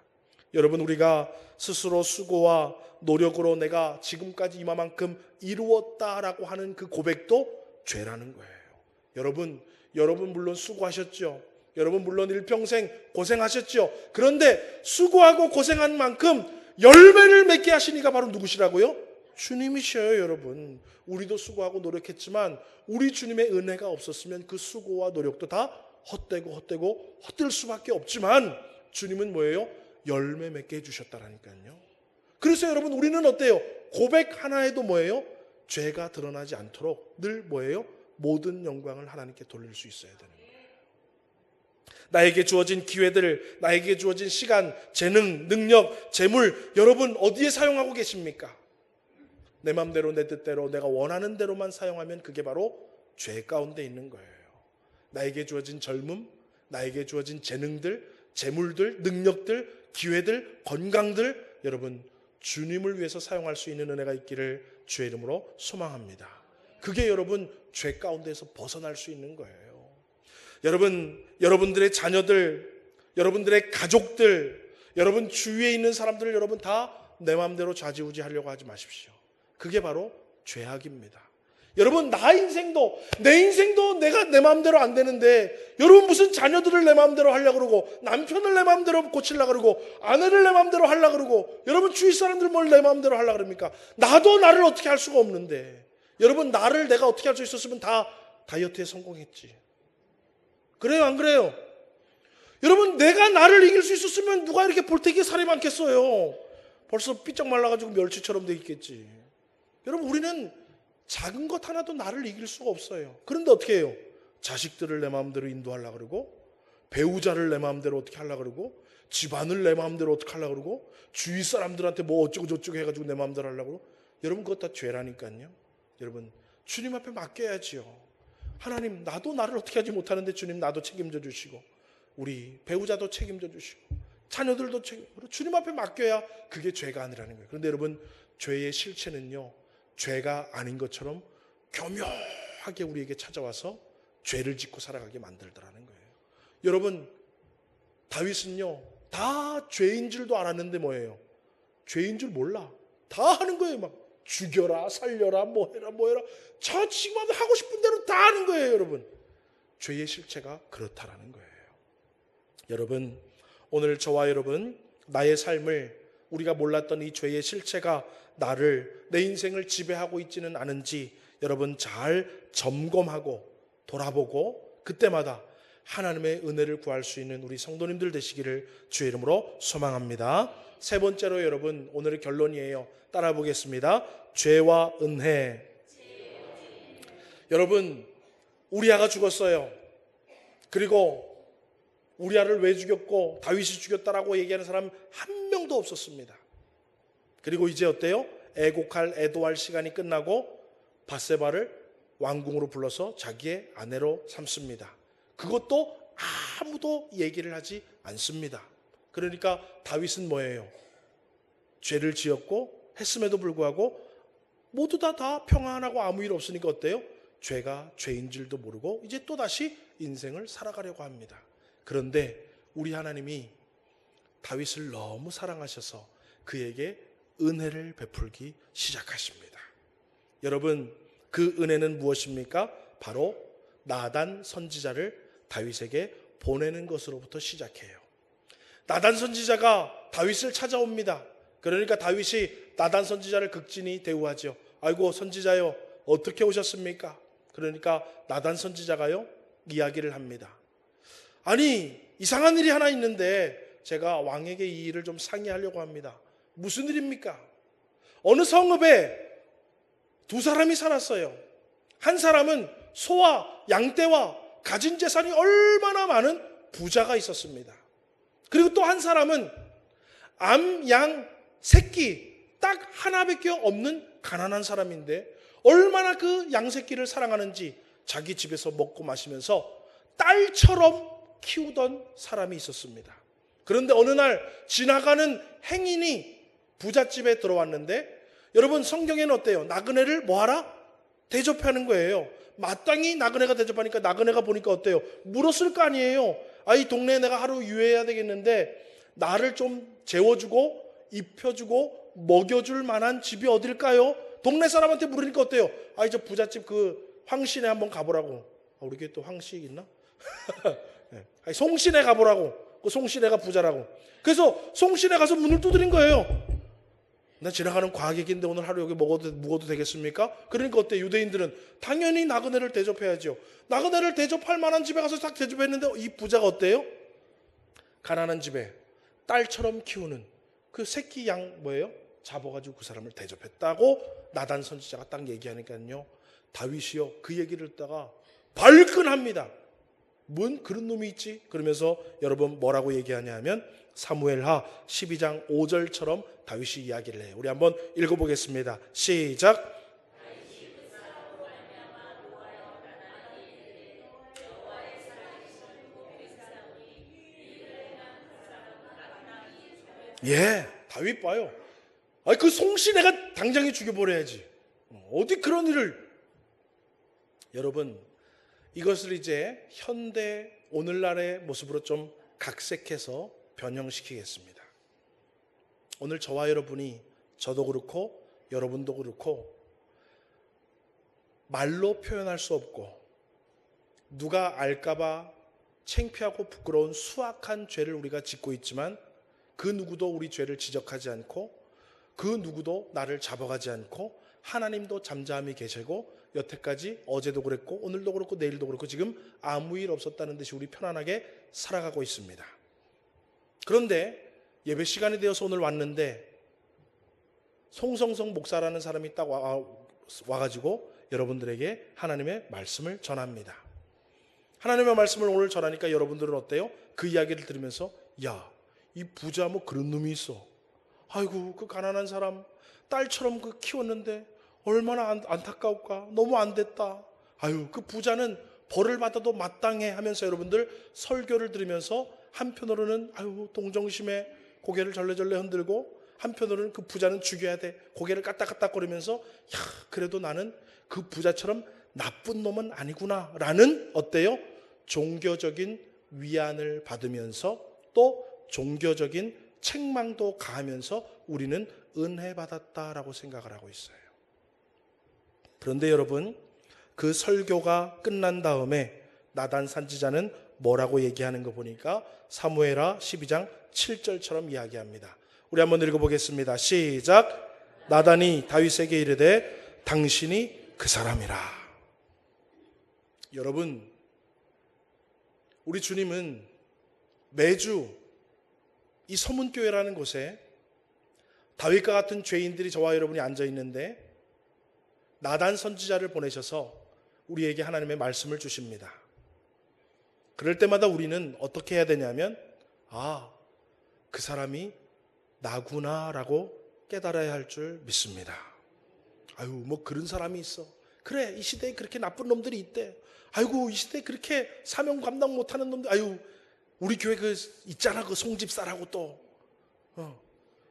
여러분, 우리가 스스로 수고와 노력으로 내가 지금까지 이만큼 이루었다라고 하는 그 고백도 죄라는 거예요. 여러분 물론 수고하셨죠. 여러분 물론 일평생 고생하셨죠. 그런데 수고하고 고생한 만큼 열매를 맺게 하신 이가 바로 누구시라고요? 주님이셔요, 여러분. 우리도 수고하고 노력했지만 우리 주님의 은혜가 없었으면 그 수고와 노력도 다 헛되고 헛될 수밖에 없지만 주님은 뭐예요? 열매 맺게 해주셨다라니까요. 그래서 여러분, 우리는 어때요? 고백 하나에도 뭐예요? 죄가 드러나지 않도록 늘 뭐예요? 모든 영광을 하나님께 돌릴 수 있어야 되는 거예요. 나에게 주어진 기회들, 나에게 주어진 시간, 재능, 능력, 재물, 여러분 어디에 사용하고 계십니까? 내 맘대로 내 뜻대로 내가 원하는 대로만 사용하면 그게 바로 죄 가운데 있는 거예요. 나에게 주어진 젊음, 나에게 주어진 재능들, 재물들, 능력들, 기회들, 건강들, 여러분 주님을 위해서 사용할 수 있는 은혜가 있기를 주의 이름으로 소망합니다. 그게 여러분 죄 가운데서 벗어날 수 있는 거예요. 여러분들의 자녀들, 여러분들의 가족들, 여러분 주위에 있는 사람들을 여러분 다 내 마음대로 좌지우지 하려고 하지 마십시오. 그게 바로 죄악입니다. 여러분, 내 인생도 내가 내 마음대로 안 되는데 여러분 무슨 자녀들을 내 마음대로 하려고 그러고 남편을 내 마음대로 고치려고 그러고 아내를 내 마음대로 하려고 그러고 여러분 주위 사람들 뭘 내 마음대로 하려고 그럽니까? 나도 나를 어떻게 할 수가 없는데 여러분 나를 내가 어떻게 할 수 있었으면 다 다이어트에 성공했지. 그래요, 안 그래요? 여러분, 내가 나를 이길 수 있었으면 누가 이렇게 볼때기에 살이 많겠어요? 벌써 삐쩍 말라가지고 멸치처럼 돼 있겠지. 여러분, 우리는 작은 것 하나도 나를 이길 수가 없어요. 그런데 어떻게 해요? 자식들을 내 마음대로 인도하려고 그러고 배우자를 내 마음대로 어떻게 하려고 그러고 집안을 내 마음대로 어떻게 하려고 그러고 주위 사람들한테 뭐 어쩌고 저쩌고 해가지고 내 마음대로 하려고 그러고 여러분 그것 다 죄라니까요. 여러분, 주님 앞에 맡겨야지요. 하나님, 나도 나를 어떻게 하지 못하는데 주님 나도 책임져 주시고 우리 배우자도 책임져 주시고 자녀들도 주님 앞에 맡겨야 그게 죄가 아니라는 거예요. 그런데 여러분, 죄의 실체는요, 죄가 아닌 것처럼 교묘하게 우리에게 찾아와서 죄를 짓고 살아가게 만들더라는 거예요. 여러분, 다윗은요 다 죄인 줄도 알았는데 뭐예요? 죄인 줄 몰라. 다 하는 거예요. 막 죽여라, 살려라, 뭐 해라. 저 지금 하고 싶은 대로 다 하는 거예요, 여러분. 죄의 실체가 그렇다라는 거예요. 여러분, 오늘 저와 여러분, 나의 삶을 우리가 몰랐던 이 죄의 실체가 내 인생을 지배하고 있지는 않은지 여러분 잘 점검하고 돌아보고 그때마다 하나님의 은혜를 구할 수 있는 우리 성도님들 되시기를 주의 이름으로 소망합니다. 세 번째로 여러분, 오늘의 결론이에요. 따라 보겠습니다. 죄와 은혜. 여러분, 우리아가 죽었어요. 그리고 우리아를 왜 죽였고 다윗이 죽였다라고 얘기하는 사람 한 명도 없었습니다. 그리고 이제 어때요? 애곡할 애도할 시간이 끝나고 밧세바를 왕궁으로 불러서 자기의 아내로 삼습니다. 그것도 아무도 얘기를 하지 않습니다. 그러니까 다윗은 뭐예요? 죄를 지었고 했음에도 불구하고 모두 다 평안하고 아무 일 없으니까 어때요? 죄가 죄인 줄도 모르고 이제 또다시 인생을 살아가려고 합니다. 그런데 우리 하나님이 다윗을 너무 사랑하셔서 그에게 은혜를 베풀기 시작하십니다. 여러분, 그 은혜는 무엇입니까? 바로 나단 선지자를 다윗에게 보내는 것으로부터 시작해요. 나단 선지자가 다윗을 찾아옵니다. 그러니까 다윗이 나단 선지자를 극진히 대우하죠. 아이고 선지자요, 어떻게 오셨습니까? 그러니까 나단 선지자가요 이야기를 합니다. 아니 이상한 일이 하나 있는데 제가 왕에게 이 일을 좀 상의하려고 합니다. 무슨 일입니까? 어느 성읍에 두 사람이 살았어요. 한 사람은 소와 양떼와 가진 재산이 얼마나 많은 부자가 있었습니다. 그리고 또 한 사람은 암, 양, 새끼 딱 하나밖에 없는 가난한 사람인데 얼마나 그 양새끼를 사랑하는지 자기 집에서 먹고 마시면서 딸처럼 키우던 사람이 있었습니다. 그런데 어느 날 지나가는 행인이 부잣집에 들어왔는데 여러분 성경에는 어때요? 나그네를 뭐하라? 대접하는 거예요. 마땅히 나그네가 대접하니까 나그네가 보니까 어때요? 물었을 거 아니에요. 아, 이 동네에 내가 하루 유해해야 되겠는데 나를 좀 재워주고 입혀주고 먹여줄 만한 집이 어딜까요? 동네 사람한테 물으니까 어때요? 아, 저 부잣집 그 황씨네 한번 가보라고. 아, 우리 교회 또 황씨 있나? 네. 송씨네 가보라고. 그 송씨네가 부자라고. 그래서 송씨네 가서 문을 두드린 거예요. 나 지나가는 과객인데 오늘 하루 여기 묵어도 되겠습니까? 그러니까 어때? 유대인들은 당연히 나그네를 대접해야죠. 나그네를 대접할 만한 집에 가서 딱 대접했는데 이 부자가 어때요? 가난한 집에 딸처럼 키우는 그 새끼 양 뭐예요? 잡아가지고 그 사람을 대접했다고 나단 선지자가 딱 얘기하니까요. 다윗이요 그 얘기를 듣다가 발끈합니다. 뭔 그런 놈이 있지? 그러면서 여러분 뭐라고 얘기하냐 하면 사무엘하 12장 5절처럼 다윗이 이야기를 해요. 우리 한번 읽어보겠습니다. 시작. 예, 다윗 봐요. 아니 그 송씨 내가 당장에 죽여버려야지. 어디 그런 일을. 여러분 이것을 이제 현대 오늘날의 모습으로 좀 각색해서 변형시키겠습니다. 오늘 저와 여러분이 저도 그렇고 여러분도 그렇고 말로 표현할 수 없고 누가 알까봐 창피하고 부끄러운 수악한 죄를 우리가 짓고 있지만 그 누구도 우리 죄를 지적하지 않고 그 누구도 나를 잡아가지 않고 하나님도 잠잠히 계시고 여태까지 어제도 그랬고 오늘도 그렇고 내일도 그렇고 지금 아무 일 없었다는 듯이 우리 편안하게 살아가고 있습니다. 그런데 예배 시간이 되어서 오늘 왔는데 송성성 목사라는 사람이 딱 와가지고 여러분들에게 하나님의 말씀을 전합니다. 하나님의 말씀을 오늘 전하니까 여러분들은 어때요? 그 이야기를 들으면서 야, 이 부자 뭐 그런 놈이 있어. 아이고 그 가난한 사람 딸처럼 그 키웠는데 얼마나 안타까울까. 너무 안 됐다. 아유 그 부자는 벌을 받아도 마땅해 하면서 여러분들 설교를 들으면서 한편으로는 아유 동정심에 고개를 절레절레 흔들고 한편으로는 그 부자는 죽여야 돼. 고개를 까딱까딱거리면서 야 그래도 나는 그 부자처럼 나쁜 놈은 아니구나 라는 어때요? 종교적인 위안을 받으면서 또 종교적인 책망도 가하면서 우리는 은혜 받았다라고 생각을 하고 있어요. 그런데 여러분 그 설교가 끝난 다음에 나단 선지자는 뭐라고 얘기하는 거 보니까 사무엘하 12장 7절처럼 이야기합니다. 우리 한번 읽어보겠습니다. 시작. 나단이 다윗에게 이르되 당신이 그 사람이라. 여러분 우리 주님은 매주 이 서문교회라는 곳에 다윗과 같은 죄인들이 저와 여러분이 앉아 있는데 나단 선지자를 보내셔서 우리에게 하나님의 말씀을 주십니다. 그럴 때마다 우리는 어떻게 해야 되냐면 아, 그 사람이 나구나라고 깨달아야 할 줄 믿습니다. 아유 뭐 그런 사람이 있어. 그래 이 시대에 그렇게 나쁜 놈들이 있대. 아이고 이 시대에 그렇게 사명 감당 못하는 놈들. 아유 우리 교회 그 있잖아 그 송집사라고 또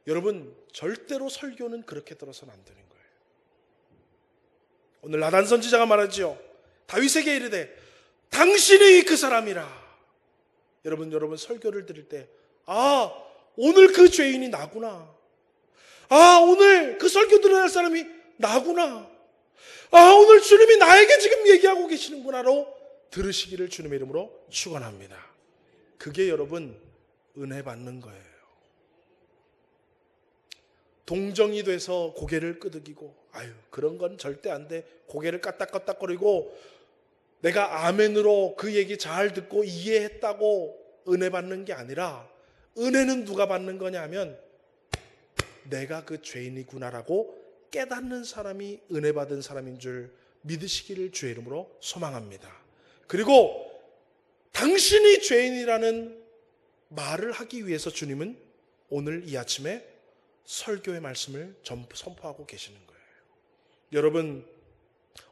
여러분 절대로 설교는 그렇게 들어서는 안 되는 거예요. 오늘 나단 선지자가 말하지요. 다윗에게 이르되 당신이 그 사람이라. 여러분 설교를 들을 때 아 오늘 그 죄인이 나구나. 아 오늘 그 설교 들어야 할 사람이 나구나. 아 오늘 주님이 나에게 지금 얘기하고 계시는구나로 들으시기를 주님의 이름으로 축원합니다. 그게 여러분 은혜 받는 거예요. 동정이 돼서 고개를 끄덕이고 아유 그런 건 절대 안 돼. 고개를 까딱까딱거리고 내가 아멘으로 그 얘기 잘 듣고 이해했다고 은혜 받는 게 아니라 은혜는 누가 받는 거냐 하면 내가 그 죄인이구나라고 깨닫는 사람이 은혜 받은 사람인 줄 믿으시기를 주의 이름으로 소망합니다. 그리고 당신이 죄인이라는 말을 하기 위해서 주님은 오늘 이 아침에 설교의 말씀을 선포하고 계시는 거예요. 여러분,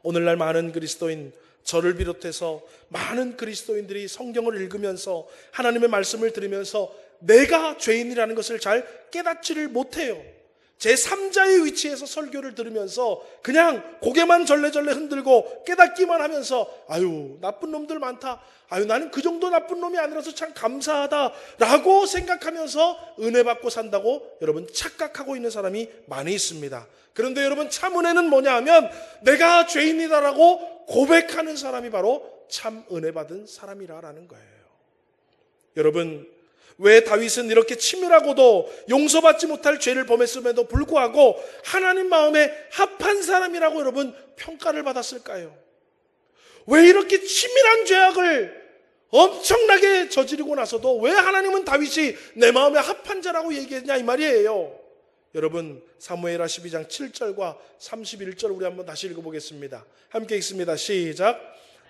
오늘날 많은 그리스도인, 저를 비롯해서 많은 그리스도인들이 성경을 읽으면서 하나님의 말씀을 들으면서 내가 죄인이라는 것을 잘 깨닫지를 못해요. 제3자의 위치에서 설교를 들으면서 그냥 고개만 절레절레 흔들고 깨닫기만 하면서 아유 나쁜 놈들 많다, 아유 나는 그 정도 나쁜 놈이 아니라서 참 감사하다 라고 생각하면서 은혜 받고 산다고 여러분 착각하고 있는 사람이 많이 있습니다. 그런데 여러분 참 은혜는 뭐냐 하면 내가 죄인이다라고 고백하는 사람이 바로 참 은혜 받은 사람이라는 거예요. 여러분, 왜 다윗은 이렇게 치밀하고도 용서받지 못할 죄를 범했음에도 불구하고 하나님 마음에 합한 사람이라고 여러분 평가를 받았을까요? 왜 이렇게 치밀한 죄악을 엄청나게 저지르고 나서도 왜 하나님은 다윗이 내 마음에 합한 자라고 얘기했냐 이 말이에요. 여러분 사무엘하 12장 7절과 31절 우리 한번 다시 읽어보겠습니다. 함께 읽습니다. 시작.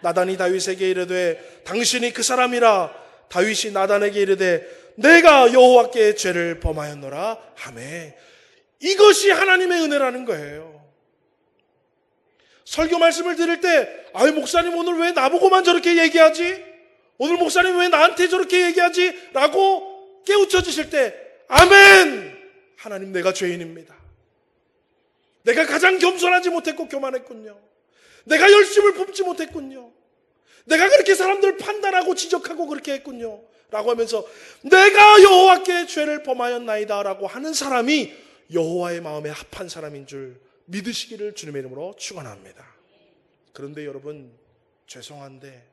나단이 다윗에게 이르되 당신이 그 사람이라. 다윗이 나단에게 이르되 내가 여호와께 죄를 범하였노라 하매. 이것이 하나님의 은혜라는 거예요. 설교 말씀을 들을 때 아유 목사님 오늘 왜 나보고만 저렇게 얘기하지? 오늘 목사님 왜 나한테 저렇게 얘기하지? 라고 깨우쳐지실 때 아멘! 하나님 내가 죄인입니다. 내가 가장 겸손하지 못했고 교만했군요. 내가 열심을 품지 못했군요. 내가 그렇게 사람들 판단하고 지적하고 그렇게 했군요 라고 하면서 내가 여호와께 죄를 범하였나이다 라고 하는 사람이 여호와의 마음에 합한 사람인 줄 믿으시기를 주님의 이름으로 축원합니다. 그런데 여러분 죄송한데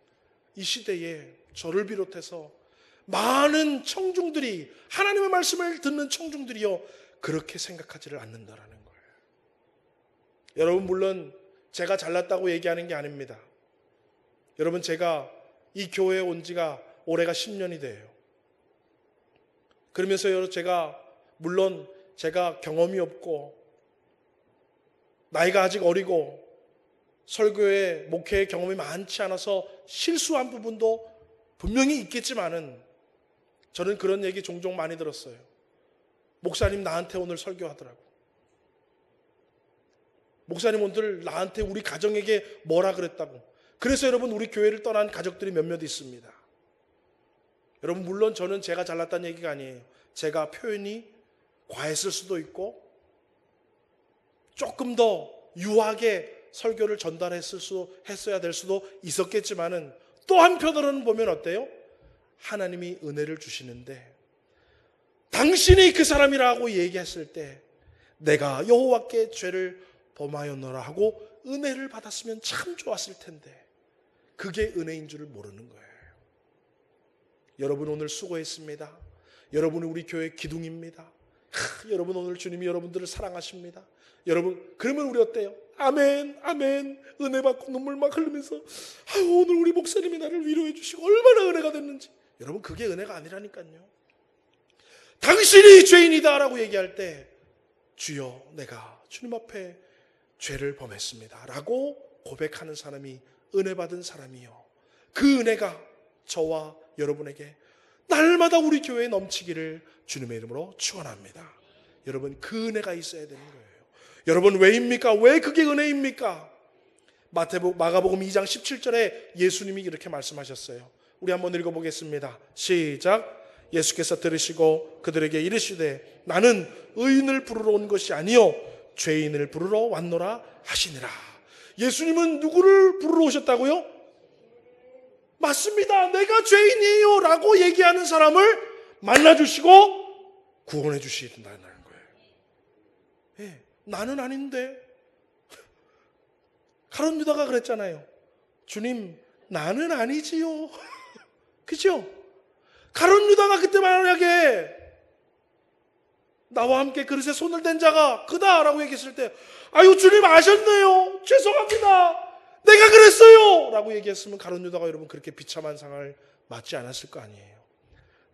이 시대에 저를 비롯해서 많은 청중들이 하나님의 말씀을 듣는 청중들이요 그렇게 생각하지를 않는다라는 거예요. 여러분 물론 제가 잘났다고 얘기하는 게 아닙니다. 여러분 제가 이 교회에 온 지가 올해가 10년이 돼요. 그러면서 제가 물론 제가 경험이 없고 나이가 아직 어리고 설교에 목회의 경험이 많지 않아서 실수한 부분도 분명히 있겠지만은 저는 그런 얘기 종종 많이 들었어요. 목사님 나한테 오늘 설교하더라고. 목사님 오늘 나한테 우리 가정에게 뭐라 그랬다고. 그래서 여러분 우리 교회를 떠난 가족들이 몇몇 있습니다. 여러분 물론 저는 제가 잘났다는 얘기가 아니에요. 제가 표현이 과했을 수도 있고 조금 더 유하게 설교를 했어야 될 수도 있었겠지만은 또 한편으로는 보면 어때요? 하나님이 은혜를 주시는데 당신이 그 사람이라고 얘기했을 때 내가 여호와께 죄를 범하였노라 하고 은혜를 받았으면 참 좋았을 텐데 그게 은혜인 줄을 모르는 거예요. 여러분 오늘 수고했습니다. 여러분이 우리 교회 기둥입니다. 여러분 오늘 주님이 여러분들을 사랑하십니다. 여러분 그러면 우리 어때요? 아멘 아멘 은혜 받고 눈물 막 흘리면서 아유 오늘 우리 목사님이 나를 위로해 주시고 얼마나 은혜가 됐는지. 여러분 그게 은혜가 아니라니까요. 당신이 죄인이다 라고 얘기할 때 주여 내가 주님 앞에 죄를 범했습니다 라고 고백하는 사람이 은혜 받은 사람이요 그 은혜가 저와 여러분에게 날마다 우리 교회에 넘치기를 주님의 이름으로 축원합니다. 여러분 그 은혜가 있어야 되는 거예요. 여러분 왜입니까? 왜 그게 은혜입니까? 마가복음 2장 17절에 예수님이 이렇게 말씀하셨어요. 우리 한번 읽어보겠습니다. 시작. 예수께서 들으시고 그들에게 이르시되 나는 의인을 부르러 온 것이 아니요 죄인을 부르러 왔노라 하시니라. 예수님은 누구를 부르러 오셨다고요? 맞습니다. 내가 죄인이에요 라고 얘기하는 사람을 만나주시고 구원해 주신다는 거예요. 네, 나는 아닌데. 가룟 유다가 그랬잖아요. 주님 나는 아니지요. 그죠? 가룟 유다가 그때 만약에 나와 함께 그릇에 손을 댄 자가 그다라고 얘기했을 때, 아유 주님 아셨네요. 죄송합니다. 내가 그랬어요. 라고 얘기했으면 가룟 유다가 여러분 그렇게 비참한 상을 맞지 않았을 거 아니에요.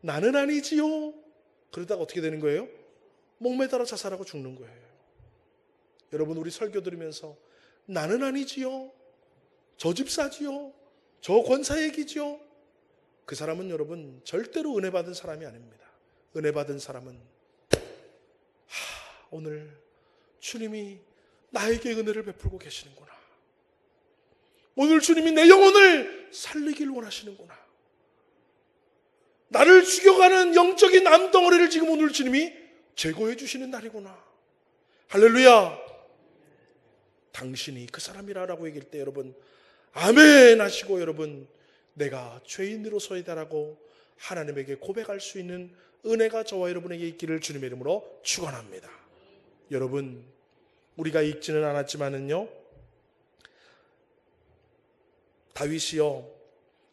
나는 아니지요. 그러다가 어떻게 되는 거예요? 목매달아 자살하고 죽는 거예요. 여러분 우리 설교 들으면서 나는 아니지요. 저 집사지요. 저 권사 얘기지요. 그 사람은 여러분 절대로 은혜 받은 사람이 아닙니다. 은혜 받은 사람은 오늘 주님이 나에게 은혜를 베풀고 계시는구나. 오늘 주님이 내 영혼을 살리길 원하시는구나. 나를 죽여가는 영적인 암덩어리를 지금 오늘 주님이 제거해 주시는 날이구나. 할렐루야. 당신이 그 사람이라고 얘기할 때 여러분 아멘 하시고 여러분 내가 죄인으로서이다라고 하나님에게 고백할 수 있는 은혜가 저와 여러분에게 있기를 주님의 이름으로 축원합니다. 여러분 우리가 읽지는 않았지만은요, 다윗이요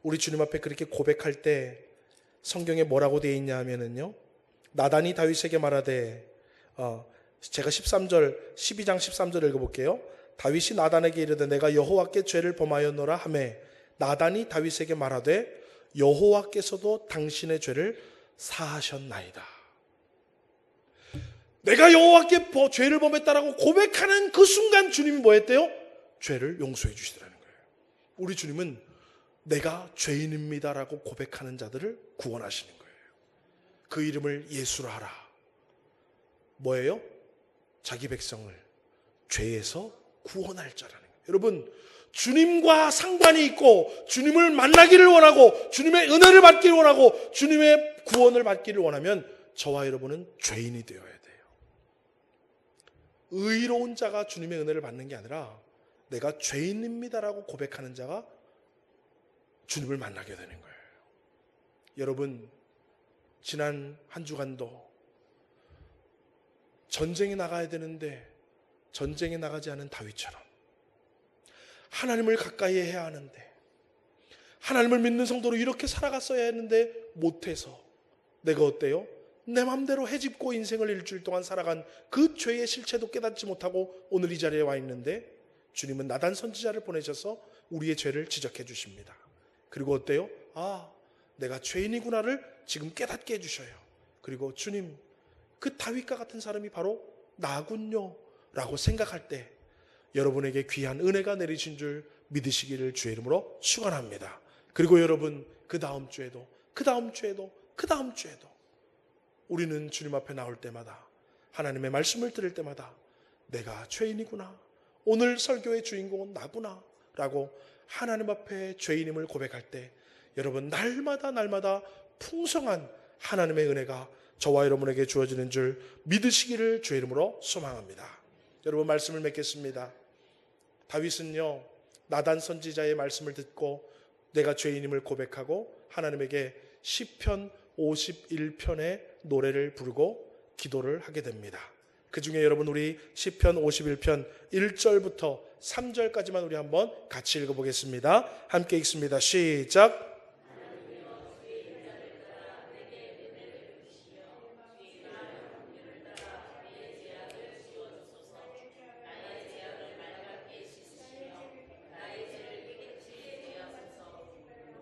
우리 주님 앞에 그렇게 고백할 때 성경에 뭐라고 되어 있냐 하면은요, 나단이 다윗에게 말하되, 제가 13절 12장 13절 읽어볼게요. 다윗이 나단에게 이르되 내가 여호와께 죄를 범하였노라 하매 나단이 다윗에게 말하되 여호와께서도 당신의 죄를 사하셨나이다. 내가 여호와께 죄를 범했다라고 고백하는 그 순간 주님이 뭐 했대요? 죄를 용서해 주시더라는 거예요. 우리 주님은 내가 죄인입니다라고 고백하는 자들을 구원하시는 거예요. 그 이름을 예수라 하라. 뭐예요? 자기 백성을 죄에서 구원할 자라는 거예요. 여러분 주님과 상관이 있고 주님을 만나기를 원하고 주님의 은혜를 받기를 원하고 주님의 구원을 받기를 원하면 저와 여러분은 죄인이 되어야 돼요. 의로운 자가 주님의 은혜를 받는 게 아니라 내가 죄인입니다라고 고백하는 자가 주님을 만나게 되는 거예요. 여러분 지난 한 주간도 전쟁에 나가야 되는데 전쟁에 나가지 않은 다윗처럼 하나님을 가까이 해야 하는데 하나님을 믿는 성도로 이렇게 살아갔어야 했는데 못해서 내가 어때요? 내 맘대로 헤집고 인생을 일주일 동안 살아간 그 죄의 실체도 깨닫지 못하고 오늘 이 자리에 와 있는데 주님은 나단 선지자를 보내셔서 우리의 죄를 지적해 주십니다. 그리고 어때요? 내가 죄인이구나를 지금 깨닫게 해주셔요. 그리고 주님, 그 다윗과 같은 사람이 바로 나군요 라고 생각할 때 여러분에게 귀한 은혜가 내리신 줄 믿으시기를 주의 이름으로 축원합니다. 그리고 여러분 그 다음 주에도 그 다음 주에도 그 다음 주에도 우리는 주님 앞에 나올 때마다 하나님의 말씀을 들을 때마다 내가 죄인이구나, 오늘 설교의 주인공은 나구나 라고 하나님 앞에 죄인임을 고백할 때 여러분 날마다 풍성한 하나님의 은혜가 저와 여러분에게 주어지는 줄 믿으시기를 주의 이름으로 소망합니다. 여러분 말씀을 맺겠습니다. 다윗은요 나단 선지자의 말씀을 듣고 내가 죄인임을 고백하고 하나님에게 시편 51편의 노래를 부르고 기도를 하게 됩니다. 그 중에 여러분 우리 시편 51편 1절부터 3절까지만 우리 한번 같이 읽어보겠습니다. 함께 읽습니다. 시작.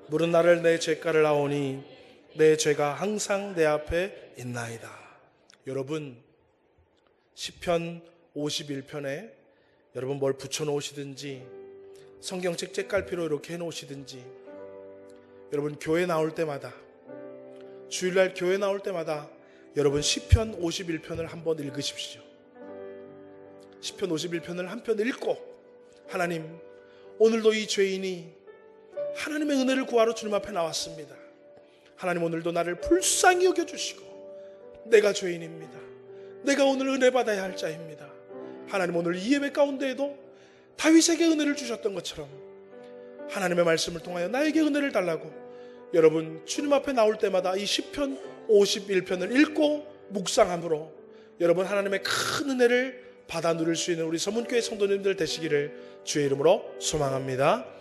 물은 나를 내 죄가를 아오니 내 죄가 항상 내 앞에 있나이다. 여러분 시편 51편에 여러분 뭘 붙여놓으시든지 성경책 책갈피로 이렇게 해놓으시든지 여러분 교회 나올 때마다 주일날 교회 나올 때마다 여러분 시편 51편을 한번 읽으십시오. 시편 51편을 한 편 읽고 하나님 오늘도 이 죄인이 하나님의 은혜를 구하러 주님 앞에 나왔습니다. 하나님 오늘도 나를 불쌍히 여겨주시고 내가 죄인입니다. 내가 오늘 은혜 받아야 할 자입니다. 하나님 오늘 이 예배 가운데에도 다윗에게 은혜를 주셨던 것처럼 하나님의 말씀을 통하여 나에게 은혜를 달라고 여러분 주님 앞에 나올 때마다 이 시편 51편을 읽고 묵상함으로 여러분 하나님의 큰 은혜를 받아 누릴 수 있는 우리 서문교회 성도님들 되시기를 주의 이름으로 소망합니다.